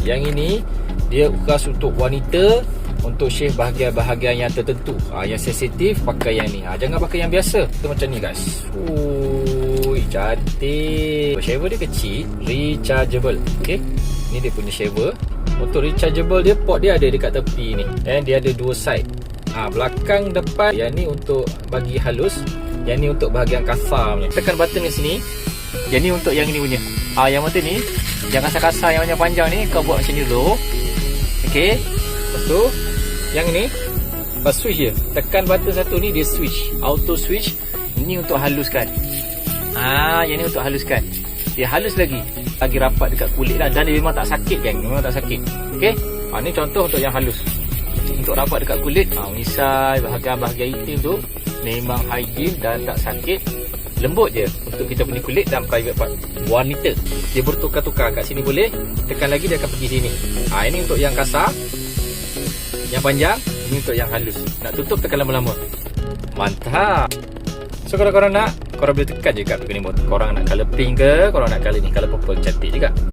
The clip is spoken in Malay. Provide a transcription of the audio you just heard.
Yang ini dia khas untuk wanita, untuk shave bahagian-bahagian yang tertentu. Yang sensitif pakai yang ni. Jangan pakai yang biasa. Kita macam ni guys. Ui, cantik. Shaver dia kecil, rechargeable. Okay, ni dia punya shaver. Untuk rechargeable dia, port dia ada dekat tepi ni. Dan dia ada dua side. Belakang, depan. Yang ni untuk bagi halus, yang ni untuk bahagian kasar punya. Tekan button kat sini. Yang ni untuk yang ni punya. Yang button ni, yang kasar-kasar, yang panjang ni kau buat macam ni dulu. Okay, lepas tu yang ni pas switch je. Tekan button satu ni, dia switch, auto switch. Ini untuk haluskan. Yang ni untuk haluskan. Dia halus lagi rapat dekat kulit lah. Dan dia memang tak sakit kan. Memang tak sakit. Okay, ni contoh untuk yang halus. Untuk rapat dekat kulit, misal bahagian-bahagian hitam tu memang hygiene dan tak sakit. Lembut je untuk kita punya kulit dan private part wanita. Dia bertukar-tukar. Kat sini boleh, tekan lagi dia akan pergi sini. Ini untuk yang kasar, yang panjang. Ini untuk yang halus. Nak tutup tekan lama-lama. Mantap. So kalau korang nak, korang boleh tekan je kat remote. Korang nak color pink ke, korang nak color ni, color purple, cantik juga.